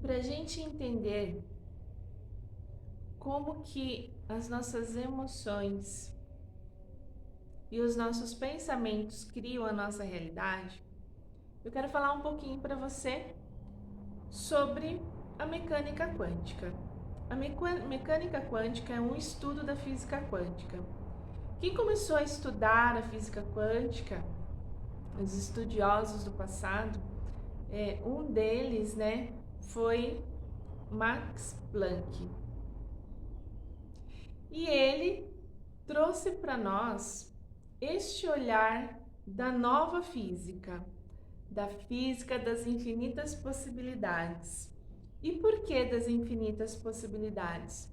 Para a gente entender como que as nossas emoções e os nossos pensamentos criam a nossa realidade, eu quero falar um pouquinho para você sobre a mecânica quântica. A mecânica quântica é um estudo da física quântica. Quem começou a estudar a física quântica, os estudiosos do passado, um deles, foi Max Planck. E ele trouxe para nós este olhar da nova física, da física das infinitas possibilidades. E por que das infinitas possibilidades?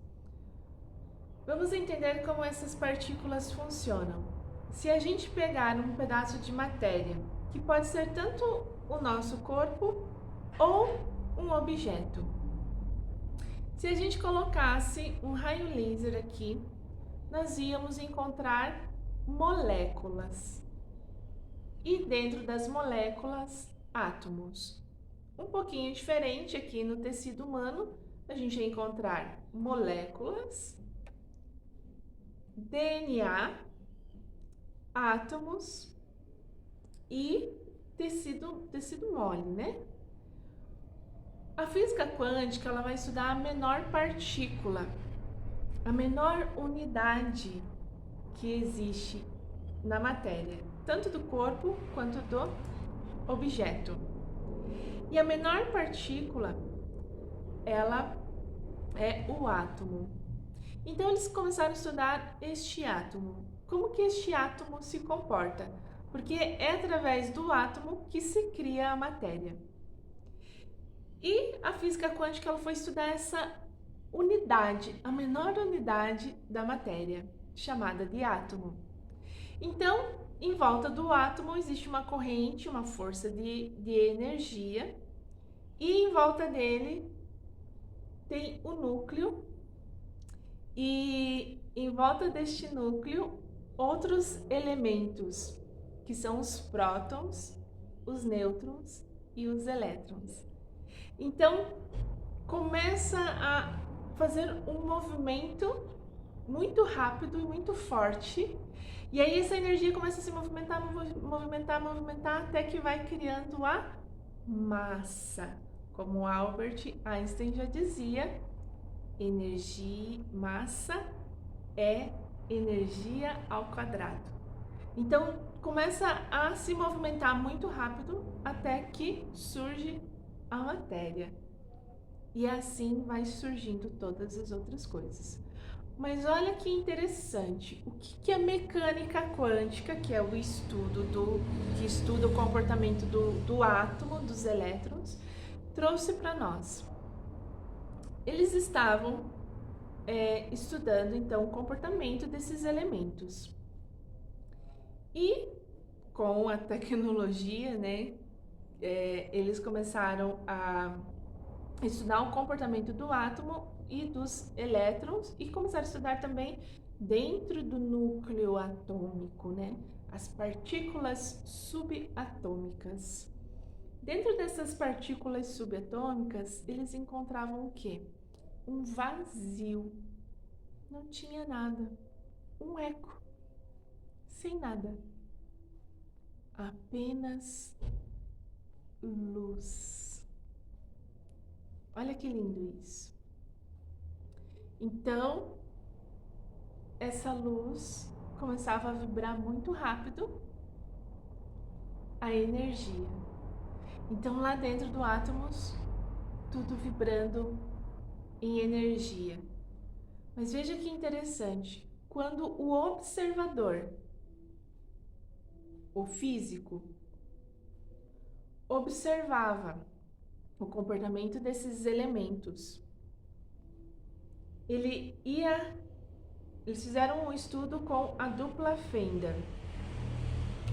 Vamos entender como essas partículas funcionam. Se a gente pegar um pedaço de matéria, que pode ser tanto o nosso corpo ou um objeto. Se a gente colocasse um raio laser aqui, nós íamos encontrar moléculas. E dentro das moléculas, átomos. Um pouquinho diferente aqui no tecido humano, a gente vai encontrar moléculas, DNA, átomos e tecido mole, né? A física quântica, ela vai estudar a menor partícula, a menor unidade que existe na matéria, tanto do corpo quanto do objeto. E a menor partícula, ela é o átomo. Então eles começaram a estudar este átomo. Como que este átomo se comporta? Porque é através do átomo que se cria a matéria. E a física quântica, ela foi estudar essa unidade, a menor unidade da matéria, chamada de átomo. Então, em volta do átomo existe uma corrente, uma força de energia, e em volta dele tem o núcleo, e em volta deste núcleo outros elementos, que são os prótons, os nêutrons e os elétrons. Então, começa a fazer um movimento muito rápido e muito forte. E aí essa energia começa a se movimentar, até que vai criando a massa. Como Albert Einstein já dizia, massa é energia ao quadrado. Então começa a se movimentar muito rápido até que surge a matéria. E assim vai surgindo todas as outras coisas. Mas olha que interessante, o que a mecânica quântica, que é o estudo que estuda o comportamento do átomo, dos elétrons, trouxe para nós. Eles estavam estudando então o comportamento desses elementos. E com a tecnologia, eles começaram a estudar o comportamento do átomo e dos elétrons e começaram a estudar também dentro do núcleo atômico, as partículas subatômicas. Dentro dessas partículas subatômicas, eles encontravam o quê? Um vazio. Não tinha nada. Um eco. Sem nada. Apenas luz. Olha que lindo isso. Então, essa luz começava a vibrar muito rápido a energia. Então, lá dentro do átomos, tudo vibrando em energia. Mas veja que interessante, quando o observador, o físico, observava o comportamento desses elementos, eles fizeram um estudo com a dupla fenda.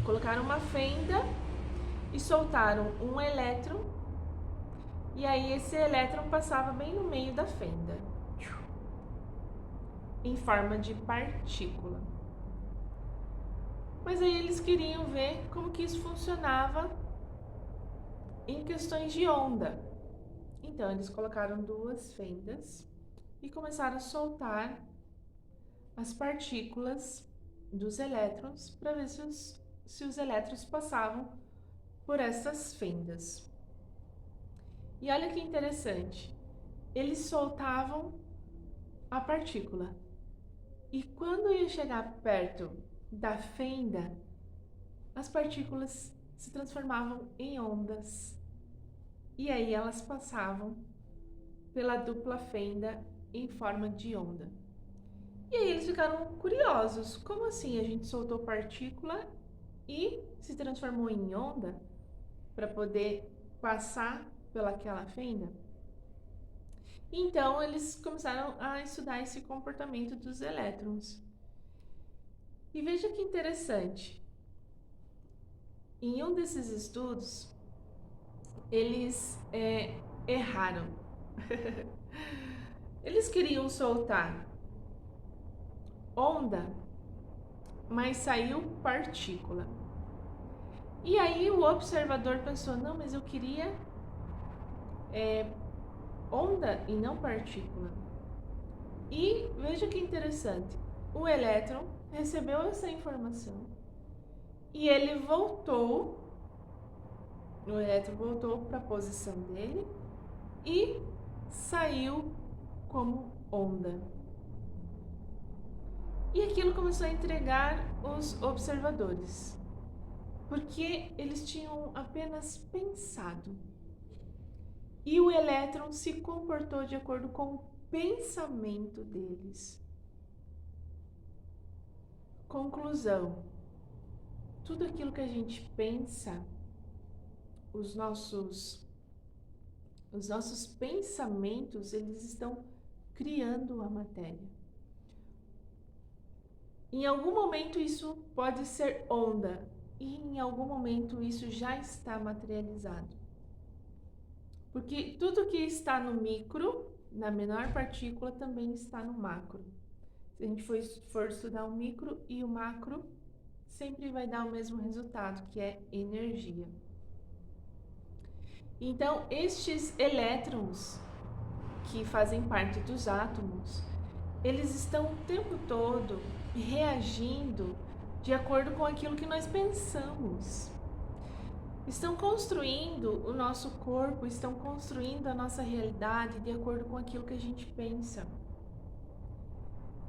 Colocaram uma fenda e soltaram um elétron, e aí esse elétron passava bem no meio da fenda, em forma de partícula. Mas aí eles queriam ver como que isso funcionava em questões de onda. Então, eles colocaram duas fendas e começaram a soltar as partículas dos elétrons para ver se os elétrons passavam por essas fendas. E olha que interessante, eles soltavam a partícula e quando ia chegar perto da fenda, as partículas se transformavam em ondas e aí elas passavam pela dupla fenda em forma de onda. E aí eles ficaram curiosos, como assim a gente soltou partícula e se transformou em onda para poder passar pelaquela fenda? Então eles começaram a estudar esse comportamento dos elétrons. E veja que interessante, em um desses estudos, eles erraram. Eles queriam soltar onda, mas saiu partícula. E aí o observador pensou, não, mas eu queria onda e não partícula. E veja que interessante, o elétron recebeu essa informação e ele voltou, o elétron voltou para a posição dele e saiu como onda. E aquilo começou a intrigar os observadores, porque eles tinham apenas pensado. E o elétron se comportou de acordo com o pensamento deles. Conclusão: tudo aquilo que a gente pensa, os nossos pensamentos, eles estão criando a matéria. Em algum momento isso pode ser onda e em algum momento isso já está materializado. Porque tudo que está no micro, na menor partícula, também está no macro. Se a gente for estudar o micro e o macro, sempre vai dar o mesmo resultado, que é energia. Então, estes elétrons que fazem parte dos átomos, eles estão o tempo todo reagindo de acordo com aquilo que nós pensamos. Estão construindo o nosso corpo, estão construindo a nossa realidade de acordo com aquilo que a gente pensa.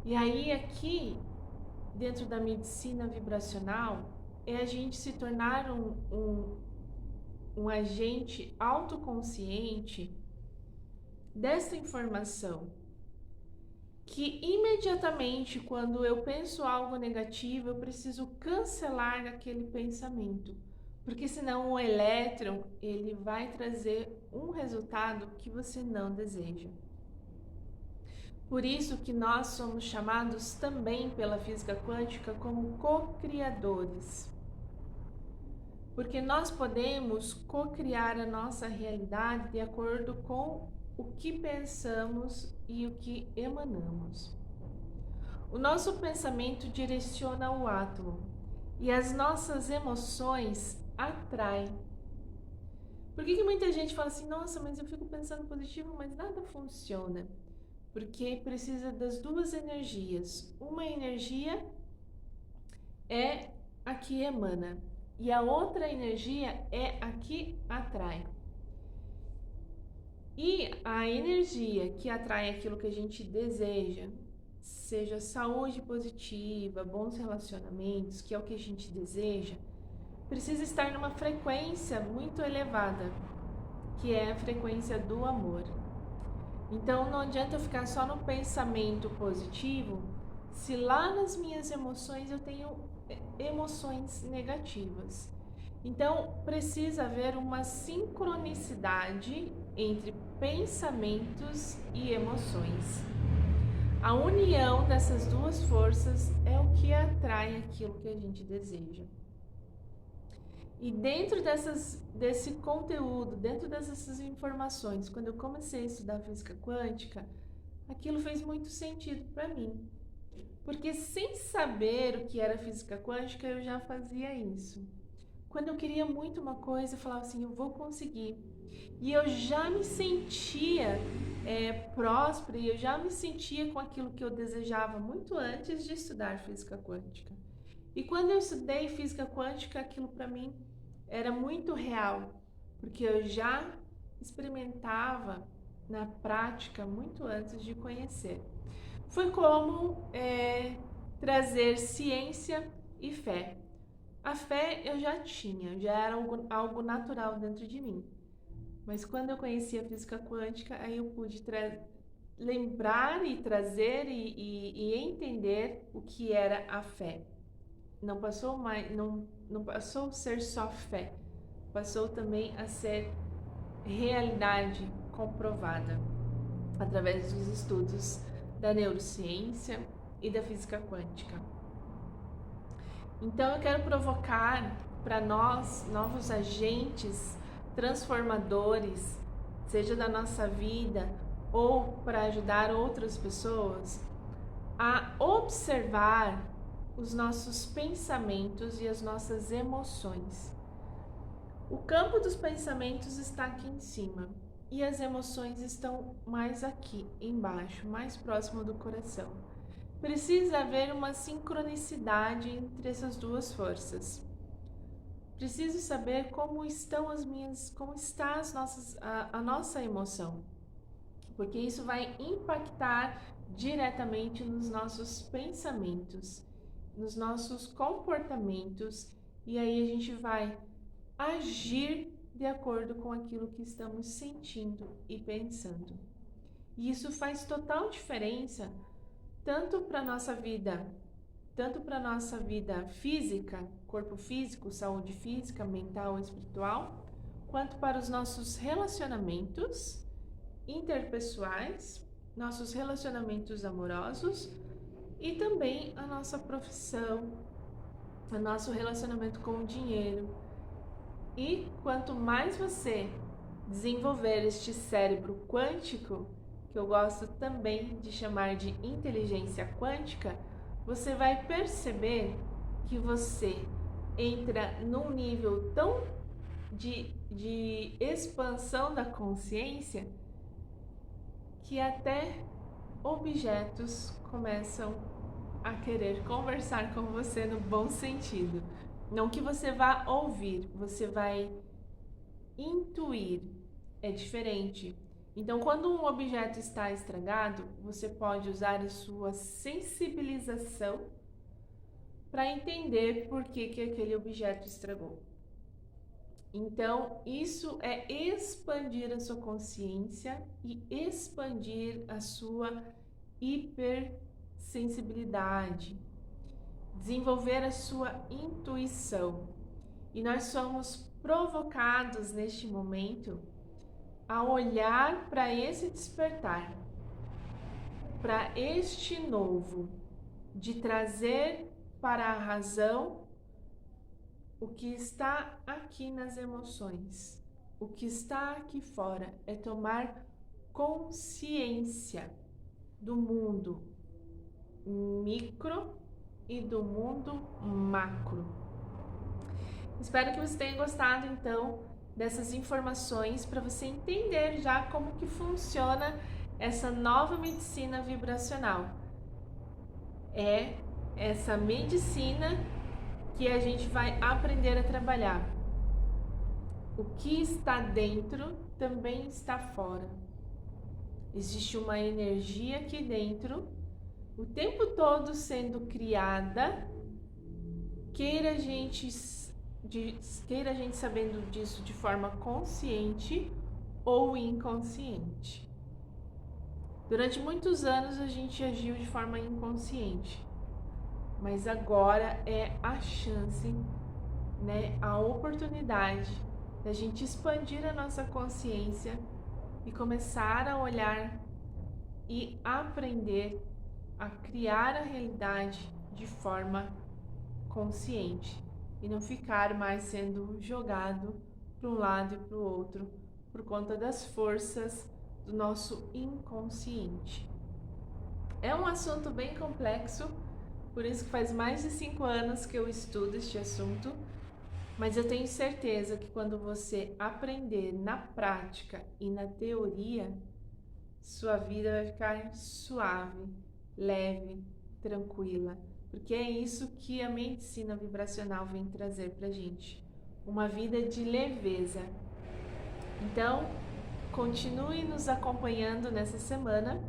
E aí aqui, dentro da medicina vibracional, é a gente se tornar um agente autoconsciente dessa informação, que imediatamente quando eu penso algo negativo, eu preciso cancelar aquele pensamento, porque senão o elétron, ele vai trazer um resultado que você não deseja. Por isso que nós somos chamados também pela física quântica como co-criadores. Porque nós podemos co-criar a nossa realidade de acordo com o que pensamos e o que emanamos. O nosso pensamento direciona o átomo e as nossas emoções atraem. Por que muita gente fala assim, nossa, mas eu fico pensando positivo, mas nada funciona? Porque precisa das duas energias. Uma energia é a que emana e a outra energia é a que atrai. E a energia que atrai aquilo que a gente deseja, seja saúde positiva, bons relacionamentos, que é o que a gente deseja, precisa estar numa frequência muito elevada, que é a frequência do amor. Então não adianta eu ficar só no pensamento positivo, se lá nas minhas emoções eu tenho emoções negativas. Então precisa haver uma sincronicidade entre pensamentos e emoções. A união dessas duas forças é o que atrai aquilo que a gente deseja. E dentro desse conteúdo, dentro dessas informações, quando eu comecei a estudar física quântica, aquilo fez muito sentido para mim. Porque sem saber o que era física quântica, eu já fazia isso. Quando eu queria muito uma coisa, eu falava assim, eu vou conseguir. E eu já me sentia próspera e eu já me sentia com aquilo que eu desejava muito antes de estudar física quântica. E quando eu estudei física quântica, aquilo para mim era muito real, porque eu já experimentava na prática muito antes de conhecer. Foi como trazer ciência e fé. A fé eu já tinha, já era algo natural dentro de mim. Mas quando eu conheci a física quântica, aí eu pude lembrar e trazer e entender o que era a fé. Não passou não passou a ser só fé, passou também a ser realidade comprovada através dos estudos da neurociência e da física quântica. Então eu quero provocar para nós novos agentes transformadores, seja da nossa vida ou para ajudar outras pessoas, a observar os nossos pensamentos e as nossas emoções. O campo dos pensamentos está aqui em cima e as emoções estão mais aqui embaixo, mais próximo do coração. Precisa haver uma sincronicidade entre essas duas forças. Preciso saber como estão como está a nossa emoção, porque isso vai impactar diretamente nos nossos pensamentos, nos nossos comportamentos, e aí a gente vai agir de acordo com aquilo que estamos sentindo e pensando. E isso faz total diferença tanto para nossa vida física, corpo físico, saúde física, mental e espiritual, quanto para os nossos relacionamentos interpessoais, nossos relacionamentos amorosos e também a nossa profissão, o nosso relacionamento com o dinheiro. E quanto mais você desenvolver este cérebro quântico, que eu gosto também de chamar de inteligência quântica, você vai perceber que você entra num nível tão de expansão da consciência que até objetos começam a querer conversar com você no bom sentido. Não que você vá ouvir, você vai intuir. É diferente. Então, quando um objeto está estragado, você pode usar a sua sensibilização para entender por que aquele objeto estragou. Então, isso é expandir a sua consciência e expandir a sua hipersensibilidade, desenvolver a sua intuição. E nós somos provocados neste momento a olhar para esse despertar, para este novo, de trazer para a razão o que está aqui nas emoções. O que está aqui fora é tomar consciência do mundo micro e do mundo macro. Espero que você tenha gostado então dessas informações para você entender já como que funciona essa nova medicina vibracional. É essa medicina que a gente vai aprender a trabalhar. O que está dentro também está fora. Existe uma energia aqui dentro, o tempo todo sendo criada, queira a gente sabendo disso de forma consciente ou inconsciente. Durante muitos anos a gente agiu de forma inconsciente, mas agora é a chance, a oportunidade da gente expandir a nossa consciência e começar a olhar e aprender a criar a realidade de forma consciente e não ficar mais sendo jogado para um lado e para o outro por conta das forças do nosso inconsciente. É um assunto bem complexo, por isso que faz mais de 5 anos que eu estudo este assunto, Mas eu tenho certeza que quando você aprender na prática e na teoria, sua vida vai ficar suave, leve, tranquila, porque é isso que a medicina vibracional vem trazer pra gente, uma vida de leveza. Então, continue nos acompanhando nessa semana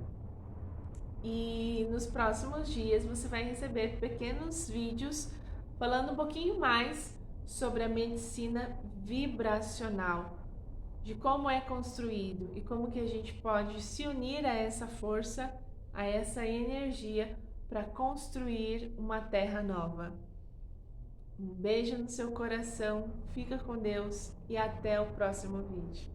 e nos próximos dias você vai receber pequenos vídeos falando um pouquinho mais sobre a medicina vibracional, de como é construído e como que a gente pode se unir a essa força, a essa energia para construir uma terra nova. Um beijo no seu coração, fica com Deus e até o próximo vídeo.